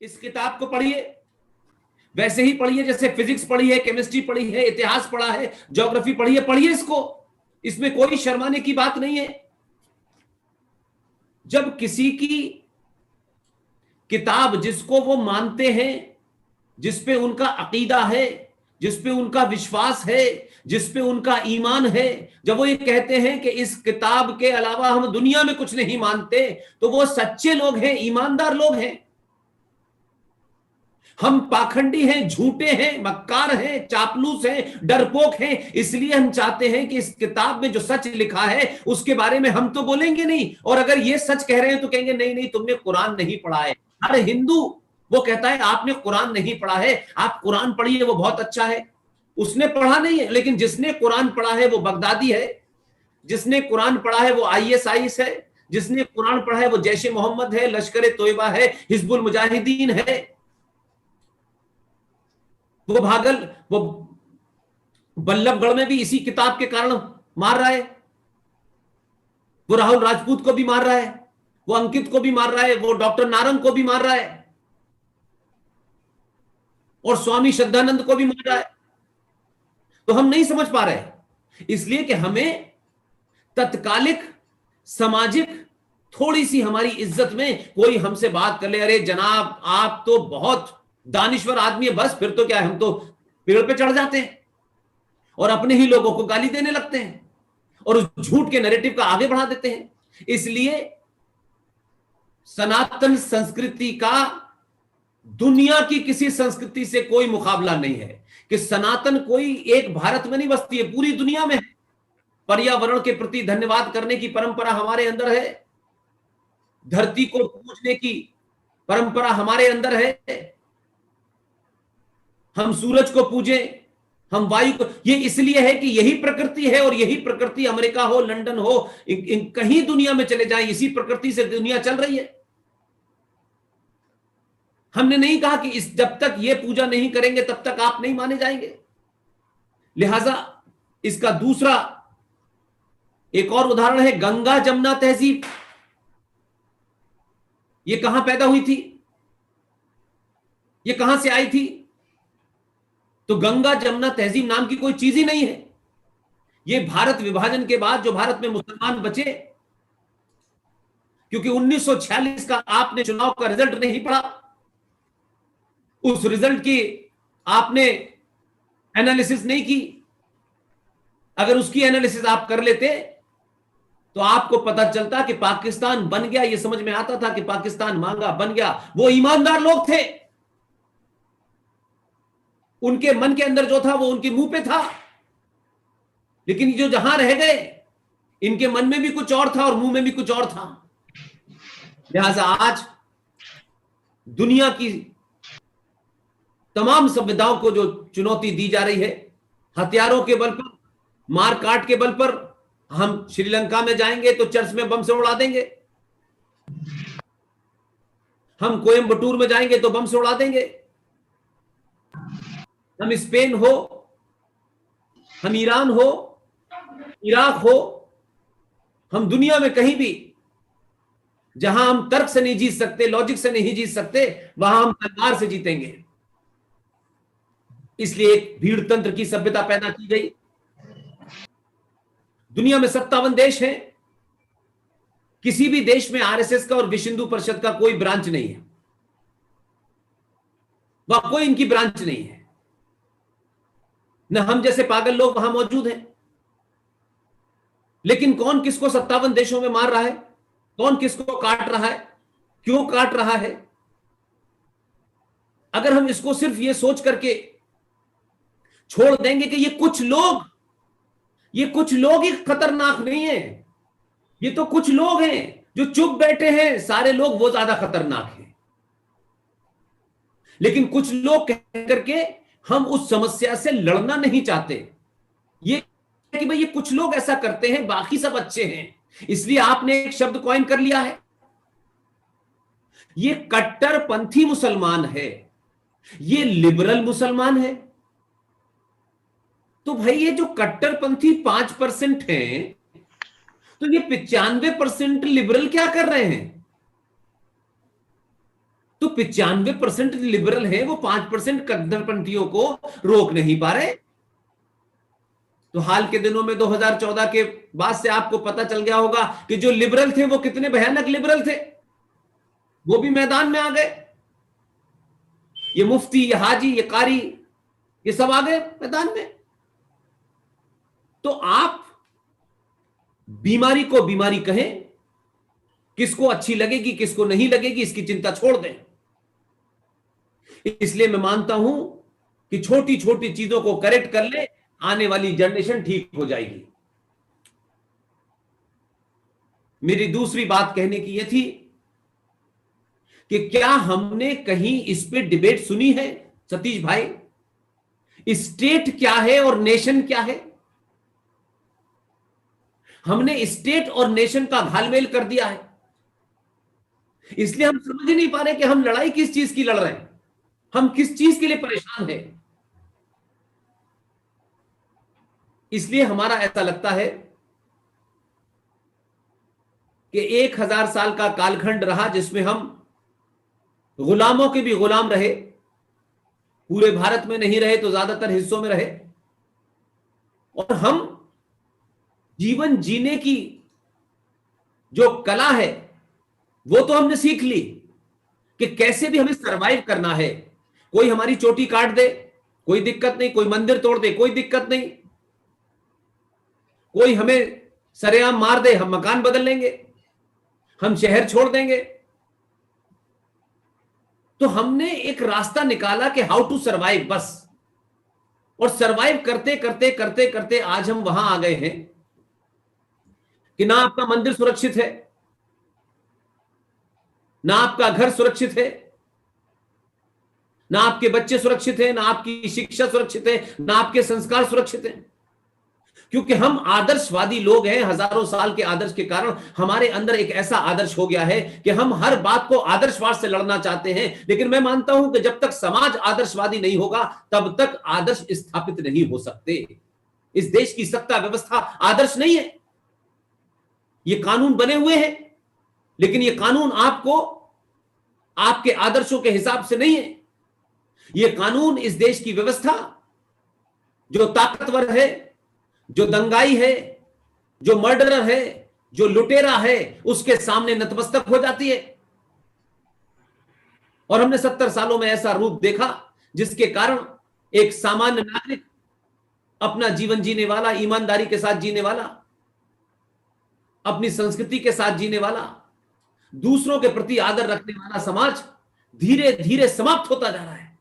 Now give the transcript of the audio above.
इस किताब को पढ़िए, वैसे ही पढ़िए जैसे फिजिक्स पढ़ी है, केमिस्ट्री पढ़ी है, इतिहास पढ़ा है, ज्योग्राफी पढ़ी है, पढ़िए इसको। इसमें कोई शर्माने की बात नहीं है। जब किसी की किताब जिसको वो मानते हैं, जिसपे उनका अकीदा है, जिसपे उनका विश्वास है, जिसपे उनका ईमान है, जब वो ये कहते हैं कि इस किताब के अलावा हम दुनिया में कुछ नहीं मानते, तो वो सच्चे लोग हैं, ईमानदार लोग हैं। हम पाखंडी हैं, झूठे हैं, मक्कार हैं, चापलूस हैं, डरपोक हैं, इसलिए हम चाहते हैं कि इस किताब में जो सच लिखा है उसके बारे में हम तो बोलेंगे नहीं, और अगर ये सच कह रहे हैं तो कहेंगे नहीं नहीं तुमने कुरान नहीं पढ़ा है। हर हिंदू वो कहता है आपने कुरान नहीं पढ़ा है, आप कुरान पढ़िए, वो बहुत अच्छा है। उसने पढ़ा नहीं है, लेकिन जिसने कुरान पढ़ा है वो बगदादी है, जिसने कुरान पढ़ा है वो ISIS है, जिसने कुरान पढ़ा है वो जैश ए मोहम्मद है, लश्कर ए तोयबा है, हिजबुल मुजाहिदीन है। वो बल्लभगढ़ में भी इसी किताब के कारण मार रहा है। वो राहुल राजपूत को भी मार रहा है, वो अंकित को भी मार रहा है, वो डॉक्टर नारंग को भी मार रहा है, और स्वामी श्रद्धानंद को भी मार रहा है। तो हम नहीं समझ पा रहे, इसलिए कि हमें तत्कालिक सामाजिक थोड़ी सी हमारी इज्जत में कोई हमसे बात कर ले, अरे जनाब आप तो बहुत दानिश्वर आदमी है, बस फिर तो क्या है, हम तो पेड़ पे चढ़ जाते हैं और अपने ही लोगों को गाली देने लगते हैं और उस झूठ के नैरेटिव का आगे बढ़ा देते हैं। इसलिए सनातन संस्कृति का दुनिया की किसी संस्कृति से कोई मुकाबला नहीं है, कि सनातन कोई एक भारत में नहीं बसती है, पूरी दुनिया में। पर्यावरण के प्रति धन्यवाद करने की परंपरा हमारे अंदर है, धरती को पूजने की परंपरा हमारे अंदर है, हम सूरज को पूजें, हम वायु को। ये इसलिए है कि यही प्रकृति है, और यही प्रकृति अमेरिका हो, लंदन हो, कहीं दुनिया में चले जाएं, इसी प्रकृति से दुनिया चल रही है। हमने नहीं कहा कि जब तक ये पूजा नहीं करेंगे तब तक आप नहीं माने जाएंगे। लिहाजा इसका दूसरा एक और उदाहरण है गंगा जमुना तहजीब। ये कहां पैदा हुई थी, ये कहां से आई थी? तो गंगा जमुना तहजीब नाम की कोई चीज ही नहीं है। ये भारत विभाजन के बाद जो भारत में मुसलमान बचे, क्योंकि 1946 का आपने चुनाव का रिजल्ट नहीं पढ़ा, उस रिजल्ट की आपने एनालिसिस नहीं की। अगर उसकी एनालिसिस आप कर लेते तो आपको पता चलता कि पाकिस्तान बन गया, ये समझ में आता था कि पाकिस्तान मांगा बन गया। वो ईमानदार लोग थे, उनके मन के अंदर जो था वो उनके मुंह पे था, लेकिन जो जहां रह गए इनके मन में भी कुछ और था और मुंह में भी कुछ और था। लिहाजा आज दुनिया की तमाम सभ्यताओं को जो चुनौती दी जा रही है, हथियारों के बल पर, मार काट के बल पर, हम श्रीलंका में जाएंगे तो चर्च में बम से उड़ा देंगे, हम कोयम्बटूर में जाएंगे तो बम से उड़ा देंगे, हम स्पेन हो, हम ईरान हो, इराक हो, हम दुनिया में कहीं भी जहां हम तर्क से नहीं जीत सकते, लॉजिक से नहीं जीत सकते, वहां हम तलवार से जीतेंगे। इसलिए एक भीड़ तंत्र की सभ्यता पैदा की गई। दुनिया में 57 देश हैं, किसी भी देश में RSS का और विश्व हिंदू परिषद का कोई ब्रांच नहीं है, वहां कोई इनकी ब्रांच नहीं है, न हम जैसे पागल लोग वहां मौजूद हैं। लेकिन कौन किसको 57 देशों में मार रहा है, कौन किसको काट रहा है, क्यों काट रहा है? अगर हम इसको सिर्फ ये सोच करके छोड़ देंगे कि ये कुछ लोग ही खतरनाक नहीं है, ये तो कुछ लोग हैं जो चुप बैठे हैं, सारे लोग वो ज्यादा खतरनाक हैं। लेकिन कुछ लोग कह करके हम उस समस्या से लड़ना नहीं चाहते। ये कि भाई ये कुछ लोग ऐसा करते हैं, बाकी सब अच्छे हैं, इसलिए आपने एक शब्द कॉइन कर लिया है, ये कट्टरपंथी मुसलमान है, ये लिबरल मुसलमान है। तो भाई ये जो कट्टरपंथी 5% हैं, तो ये 95% लिबरल क्या कर रहे हैं? तो 95% लिबरल हैं, वो 5% कट्टरपंथियों को रोक नहीं पा रहे। तो हाल के दिनों में 2014 के बाद से आपको पता चल गया होगा कि जो लिबरल थे वो कितने भयानक लिबरल थे, वो भी मैदान में आ गए। ये मुफ्ती, ये हाजी, ये कारी, ये सब आ गए मैदान में। तो आप बीमारी को बीमारी कहें, किसको अच्छी लगेगी किसको नहीं लगेगी इसकी चिंता छोड़ दें। इसलिए मैं मानता हूं कि छोटी छोटी चीजों को करेक्ट कर ले, आने वाली जनरेशन ठीक हो जाएगी। मेरी दूसरी बात कहने की यह थी कि क्या हमने कहीं इस पे डिबेट सुनी है सतीश भाई, स्टेट क्या है और नेशन क्या है? हमने स्टेट और नेशन का घालमेल कर दिया है, इसलिए हम समझ ही नहीं पा रहे कि हम लड़ाई किस चीज की लड़ रहे हैं, हम किस चीज के लिए परेशान हैं। इसलिए हमारा ऐसा लगता है कि 1000 साल का कालखंड रहा जिसमें हम गुलामों के भी गुलाम रहे, पूरे भारत में नहीं रहे तो ज्यादातर हिस्सों में रहे, और हम जीवन जीने की जो कला है वो तो हमने सीख ली कि कैसे भी हमें सरवाइव करना है। कोई हमारी चोटी काट दे कोई दिक्कत नहीं, कोई मंदिर तोड़ दे कोई दिक्कत नहीं, कोई हमें सरेआम मार दे हम मकान बदल लेंगे, हम शहर छोड़ देंगे। तो हमने एक रास्ता निकाला कि हाउ टू सरवाइव बस, और सरवाइव करते करते करते करते आज हम वहां आ गए हैं कि ना आपका मंदिर सुरक्षित है, ना आपका घर सुरक्षित है, ना आपके बच्चे सुरक्षित हैं, ना आपकी शिक्षा सुरक्षित है, ना आपके संस्कार सुरक्षित हैं। क्योंकि हम आदर्शवादी लोग हैं, हजारों साल के आदर्श के कारण हमारे अंदर एक ऐसा आदर्श हो गया है कि हम हर बात को आदर्शवाद से लड़ना चाहते हैं। लेकिन मैं मानता हूं कि जब तक समाज आदर्शवादी नहीं होगा तब तक आदर्श स्थापित नहीं हो सकते। इस देश की सत्ता व्यवस्था आदर्श नहीं है, ये कानून बने हुए हैं, लेकिन ये कानून आपको आपके आदर्शों के हिसाब से नहीं है। ये कानून, इस देश की व्यवस्था जो ताकतवर है, जो दंगाई है, जो मर्डरर है, जो लुटेरा है, उसके सामने नतमस्तक हो जाती है। और हमने 70 सालों में ऐसा रूप देखा जिसके कारण एक सामान्य नागरिक, अपना जीवन जीने वाला, ईमानदारी के साथ जीने वाला, अपनी संस्कृति के साथ जीने वाला, दूसरों के प्रति आदर रखने वाला समाज धीरे धीरे समाप्त होता जा रहा है।